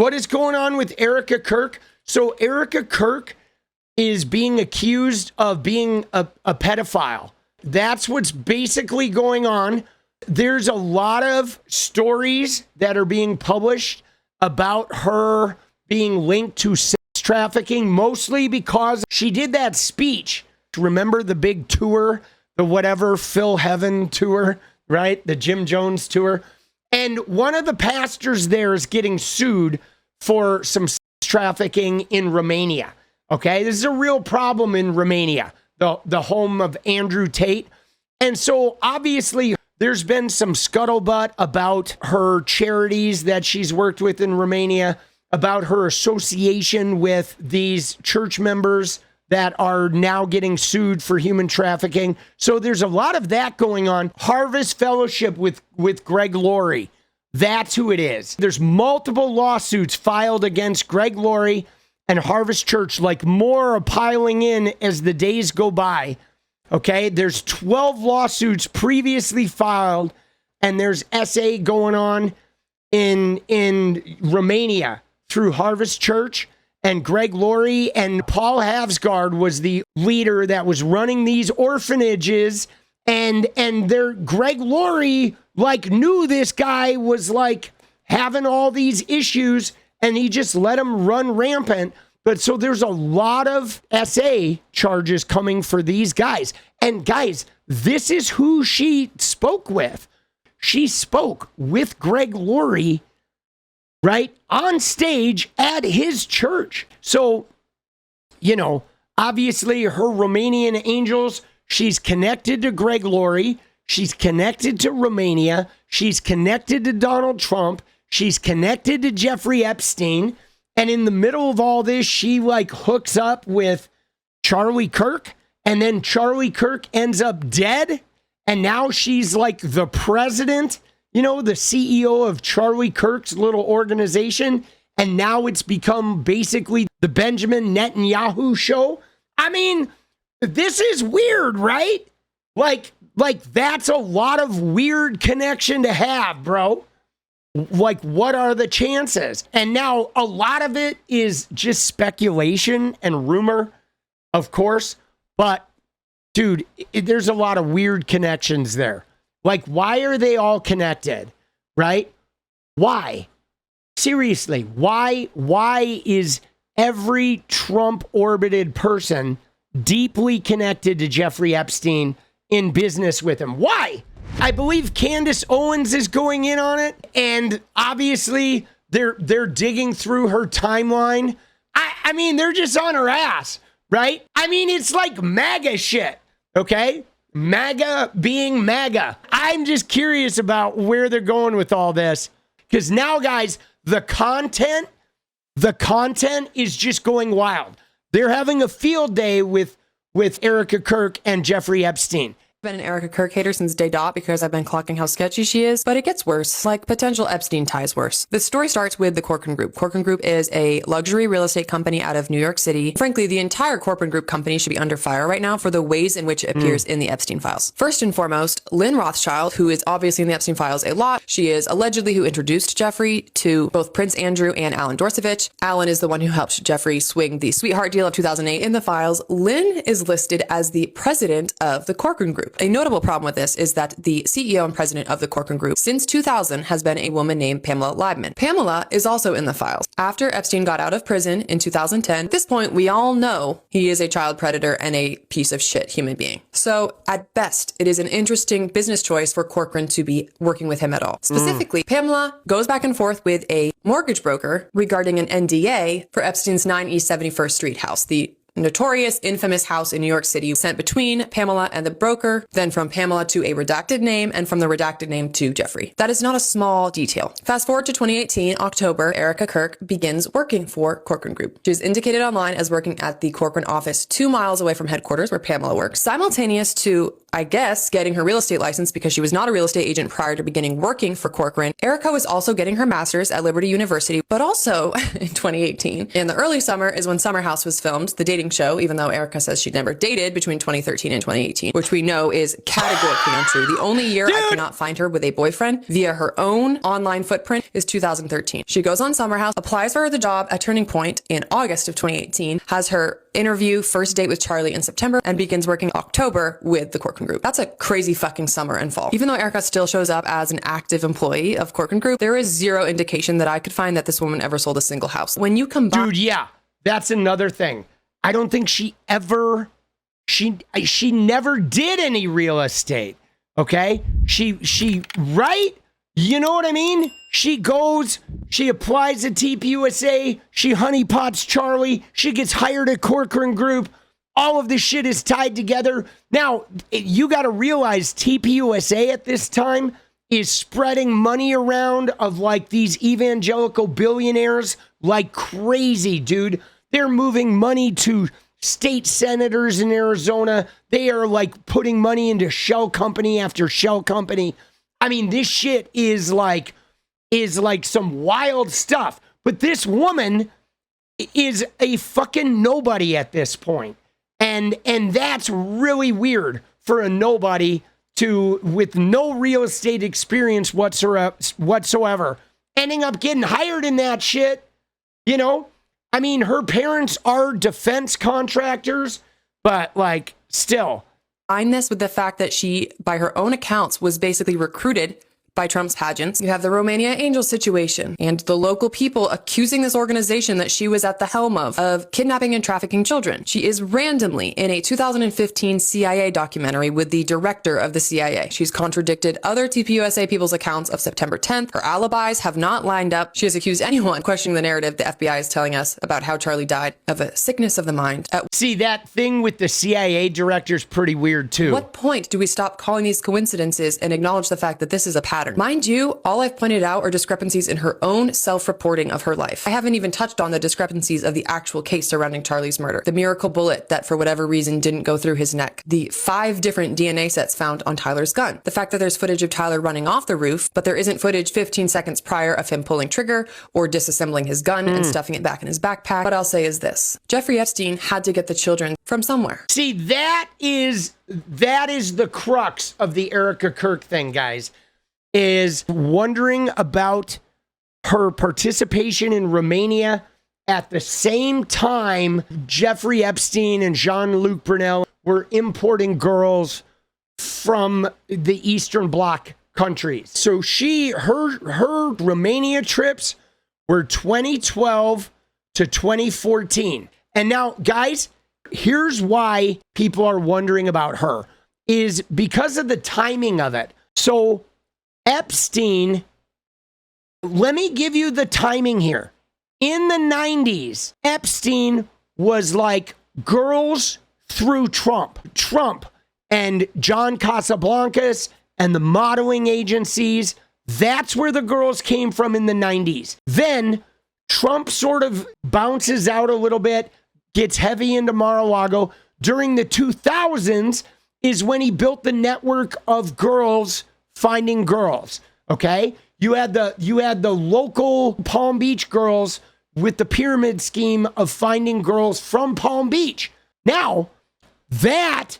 what is going on with Erika Kirk? So Erika Kirk is being accused of being a pedophile. That's what's basically going on. There's a lot of stories that are being published about her being linked to sex trafficking, mostly because she did that speech. Remember the big tour, the whatever Phil Heaven tour, right? The Jim Jones tour. And one of the pastors there is getting sued for some sex trafficking in Romania. Okay, this is a real problem in Romania, the home of Andrew Tate. And so obviously there's been some scuttlebutt about her charities that she's worked with in Romania, about her association with these church members that are now getting sued for human trafficking. So there's a lot of that going on. Harvest Fellowship with Greg Laurie. That's who it is. There's multiple lawsuits filed against Greg Laurie and Harvest Church, like more are piling in as the days go by. Okay, there's 12 lawsuits previously filed, and there's SA going on in Romania through Harvest Church. And Greg Laurie and Paul Havsgard was the leader that was running these orphanages. And Greg Laurie knew this guy was having all these issues, and he just let him run rampant. But so there's a lot of SA charges coming for these guys. And guys, this is who she spoke with. She spoke with Greg Laurie, right, on stage at his church. So, obviously her Romanian angels, she's connected to Greg Laurie. She's connected to Romania. She's connected to Donald Trump. She's connected to Jeffrey Epstein. And in the middle of all this, she hooks up with Charlie Kirk. And then Charlie Kirk ends up dead. And now she's the president, the CEO of Charlie Kirk's little organization. And now it's become basically the Benjamin Netanyahu show. I mean, this is weird, right? That's a lot of weird connection to have, bro. What are the chances? And now a lot of it is just speculation and rumor, of course. But, dude, there's a lot of weird connections there. Why are they all connected, right? Why? Seriously, why is every Trump-orbited person deeply connected to Jeffrey Epstein, in business with him? Why? I believe Candace Owens is going in on it, and obviously they're digging through her timeline. I mean, they're just on her ass, right? I mean, it's like MAGA shit, okay? MAGA being MAGA. I'm just curious about where they're going with all this, because now, guys, the content is just going wild. They're having a field day with Erika Kirk and Jeffrey Epstein. I've been an Erika Kirk hater since day dot because I've been clocking how sketchy she is, but it gets worse, potential Epstein ties worse. The story starts with the Corcoran Group. Corcoran Group is a luxury real estate company out of New York City. Frankly, the entire Corcoran Group company should be under fire right now for the ways in which it appears in the Epstein files. First and foremost, Lynn Rothschild, who is obviously in the Epstein files a lot. She is allegedly who introduced Jeffrey to both Prince Andrew and Alan Dorsovich. Alan is the one who helped Jeffrey swing the sweetheart deal of 2008 in the files. Lynn is listed as the president of the Corcoran Group. A notable problem with this is that the CEO and president of the Corcoran Group since 2000 has been a woman named Pamela Leibman. Pamela is also in the files. After Epstein got out of prison in 2010, at this point, we all know he is a child predator and a piece of shit human being. So at best, it is an interesting business choice for Corcoran to be working with him at all. Specifically, Pamela goes back and forth with a mortgage broker regarding an NDA for Epstein's 9 East 71st Street house, the notorious, infamous house in New York City, sent between Pamela and the broker, then from Pamela to a redacted name, and from the redacted name to Jeffrey. That is not a small detail. Fast forward to 2018, October, Erika Kirk begins working for Corcoran Group. She is indicated online as working at the Corcoran office 2 miles away from headquarters where Pamela works. Simultaneous to I guess, getting her real estate license because she was not a real estate agent prior to beginning working for Corcoran, Erika was also getting her master's at Liberty University, but also in 2018. In the early summer is when Summer House was filmed, the dating show, even though Erika says she'd never dated between 2013 and 2018, which we know is categorically untrue. The only year I cannot find her with a boyfriend via her own online footprint is 2013. She goes on Summer House, applies for the job at Turning Point in August of 2018, has her interview, first date with Charlie in September, and begins working October with the Corcoran Group. That's a crazy fucking summer and fall. Even though Erika still shows up as an active employee of Corcoran Group, there is zero indication that I could find that this woman ever sold a single house. When you combine... Dude, yeah, that's another thing. I don't think she never did any real estate, okay? She right? You know what I mean? She goes, she applies at 𝗙PUSA, she honeypots Charlie, she gets hired at Corcoran Group. All of this shit is tied together. Now, you got to realize 𝗙PUSA at this time is spreading money around of like these evangelical billionaires like crazy, dude. They're moving money to state senators in Arizona. They are like putting money into shell company after shell company. I mean, this shit is like some wild stuff. But this woman is a fucking nobody at this point. And that's really weird for a nobody with no real estate experience whatsoever ending up getting hired in that shit. You know? I mean, her parents are defense contractors, but like still. Combine this with the fact that she, by her own accounts, was basically recruited by Trump's pageants. You have the Romania angel situation and the local people accusing this organization that she was at the helm of kidnapping and trafficking children. She is randomly in a 2015 CIA documentary with the director of the CIA. She's contradicted other 𝗙PUSA people's accounts of September 10th. Her alibis have not lined up. She has accused anyone questioning the narrative the FBI is telling us about how Charlie died of a sickness of the mind. See, that thing with the CIA director is pretty weird too. At what point do we stop calling these coincidences and acknowledge the fact that this is a pattern? Mind you, all I've pointed out are discrepancies in her own self-reporting of her life. I haven't even touched on the discrepancies of the actual case surrounding Charlie's murder. The miracle bullet that for whatever reason didn't go through his neck. The 5 different DNA sets found on Tyler's gun. The fact that there's footage of Tyler running off the roof, but there isn't footage 15 seconds prior of him pulling trigger or disassembling his gun and stuffing it back in his backpack. What I'll say is this. Jeffrey Epstein had to get the children from somewhere. See, that is the crux of the Erika Kirk thing, guys. Is wondering about her participation in Romania at the same time Jeffrey Epstein and Jean-Luc Brunel were importing girls from the Eastern Bloc countries. So her Romania trips were 2012 to 2014. And now, guys, here's why people are wondering about her, is because of the timing of it. So Epstein, let me give you the timing here. In the 90s, Epstein was like girls through Trump and John Casablancas and the modeling agencies. That's where the girls came from in the 90s. Then Trump sort of bounces out a little bit, gets heavy into Mar-a-Lago. During the 2000s is when he built the network of girls finding girls, okay? You had the local Palm Beach girls with the pyramid scheme of finding girls from Palm Beach. Now, that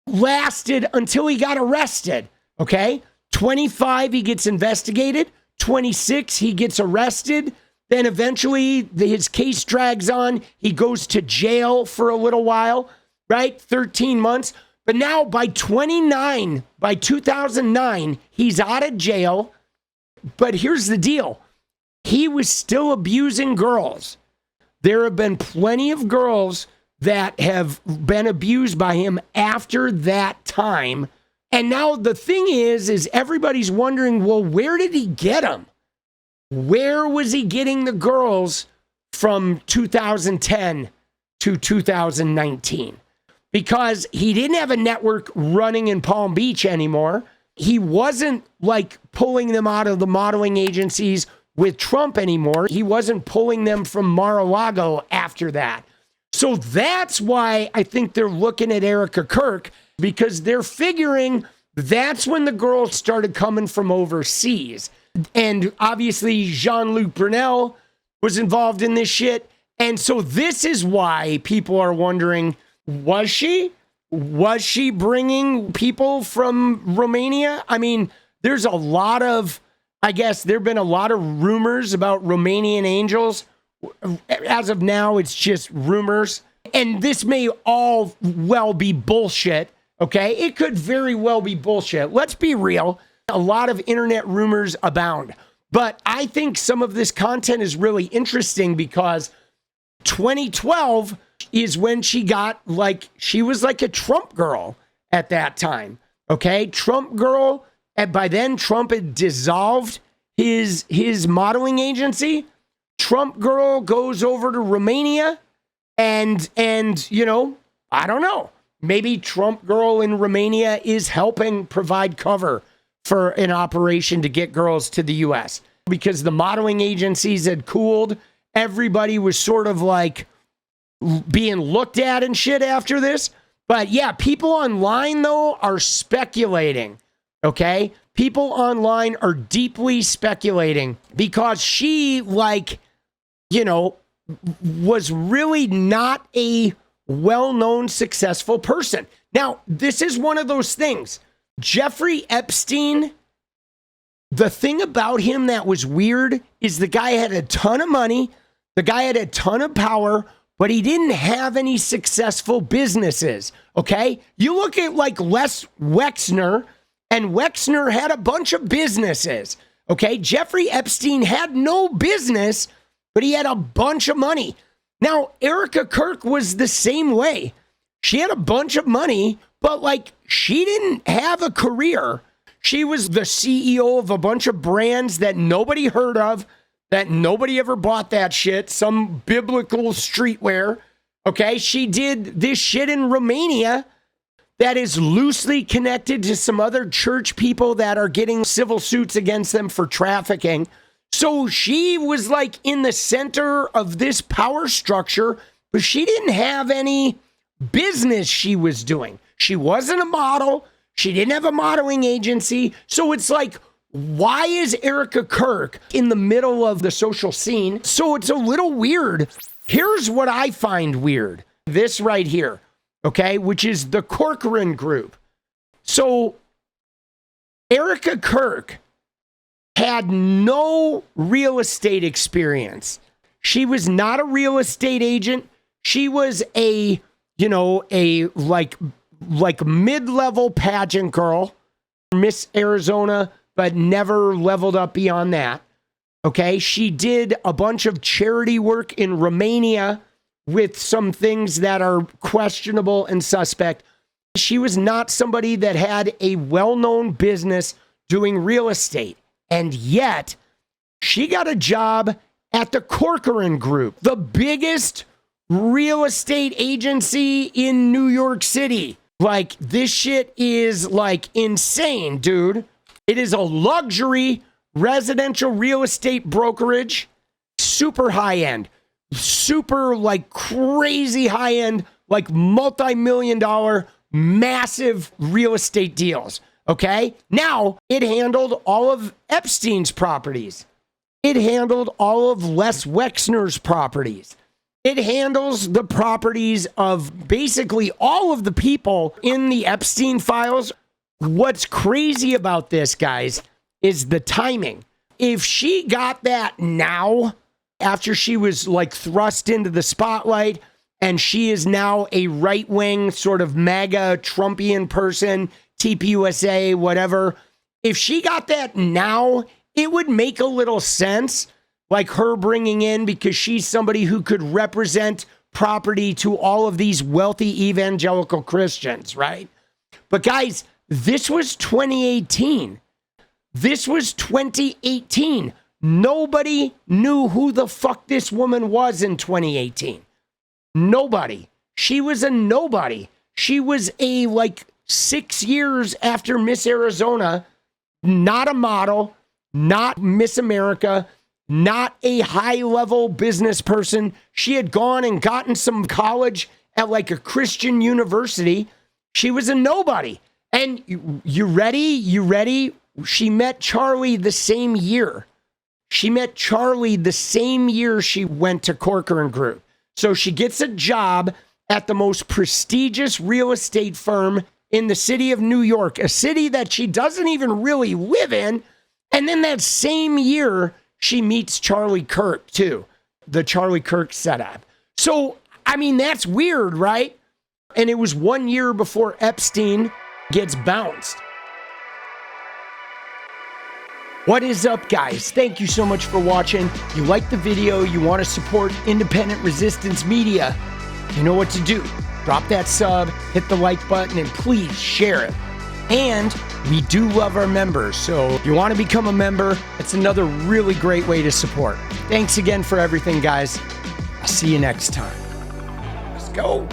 lasted until he got arrested, okay? 25, he gets investigated. 26, he gets arrested. Then eventually his case drags on. He goes to jail for a little while, right? 13 months. But now by 2009, he's out of jail. But here's the deal. He was still abusing girls. There have been plenty of girls that have been abused by him after that time. And now the thing is everybody's wondering, well, where did he get them? Where was he getting the girls from 2010 to 2019? Because he didn't have a network running in Palm Beach anymore. He wasn't like pulling them out of the modeling agencies with Trump anymore. He wasn't pulling them from Mar-a-Lago after that. So that's why I think they're looking at Erika Kirk because they're figuring that's when the girls started coming from overseas. And obviously Jean-Luc Brunel was involved in this shit. And so this is why people are wondering, was she bringing people from Romania? I mean, there's a lot of, I guess there have been a lot of rumors about Romanian angels. As of now, it's just rumors. And this may all well be bullshit, okay? It could very well be bullshit. Let's be real. A lot of internet rumors abound. But I think some of this content is really interesting because 2012 is when she got she was like a Trump girl at that time, okay? Trump girl, and by then Trump had dissolved his modeling agency. Trump girl goes over to Romania and you know, I don't know, maybe Trump girl in Romania is helping provide cover for an operation to get girls to the US because the modeling agencies had cooled. Everybody was sort of like being looked at and shit after this. But yeah, people online though are speculating, okay? People online are deeply speculating because she you know, was really not a well-known successful person. Now, this is one of those things. Jeffrey Epstein, the thing about him that was weird is the guy had a ton of money, the guy had a ton of power, but he didn't have any successful businesses, okay? You look at Les Wexner, and Wexner had a bunch of businesses, okay? Jeffrey Epstein had no business, but he had a bunch of money. Now, Erika Kirk was the same way. She had a bunch of money, but she didn't have a career. She was the CEO of a bunch of brands that nobody heard of, that nobody ever bought that shit, some biblical streetwear. Okay, she did this shit in Romania that is loosely connected to some other church people that are getting civil suits against them for trafficking. So she was in the center of this power structure, but she didn't have any business she was doing. She wasn't a model. She didn't have a modeling agency. So it's why is Erika Kirk in the middle of the social scene? So it's a little weird. Here's what I find weird. This right here, okay, which is the Corcoran group. So Erika Kirk had no real estate experience. She was not a real estate agent. She was a mid-level pageant girl, Miss Arizona, but never leveled up beyond that. Okay, she did a bunch of charity work in Romania with some things that are questionable and suspect. She was not somebody that had a well-known business doing real estate. And yet, she got a job at the Corcoran Group, the biggest real estate agency in New York City. This shit is insane, dude. It is a luxury residential real estate brokerage, super high end, super crazy high end, multi-million dollar, massive real estate deals. Okay. Now it handled all of Epstein's properties. It handled all of Les Wexner's properties. It handles the properties of basically all of the people in the Epstein files. What's crazy about this, guys, is the timing. If she got that now, after she was thrust into the spotlight, and she is now a right-wing sort of MAGA Trumpian person, TPUSA, whatever, if she got that now, it would make a little sense, her bringing in, because she's somebody who could represent property to all of these wealthy evangelical Christians, right? But guys, this was 2018. This was 2018. Nobody knew who the fuck this woman was in 2018. Nobody. She was a nobody. She was a 6 years after Miss Arizona, not a model, not Miss America, not a high-level business person. She had gone and gotten some college at a Christian university. She was a nobody. And you ready? You ready? She met Charlie the same year. She met Charlie the same year she went to Corcoran Group. So she gets a job at the most prestigious real estate firm in the city of New York, a city that she doesn't even really live in. And then that same year, she meets Charlie Kirk too, the Charlie Kirk setup. So, I mean, that's weird, right? And it was 1 year before Epstein gets bounced. What is up, guys? Thank you so much for watching. You like the video, you want to support independent resistance media, you know what to do. Drop that sub, hit the like button, and please share it. And we do love our members, so if you want to become a member, it's another really great way to support. Thanks again for everything, guys. I'll see you next time. Let's go.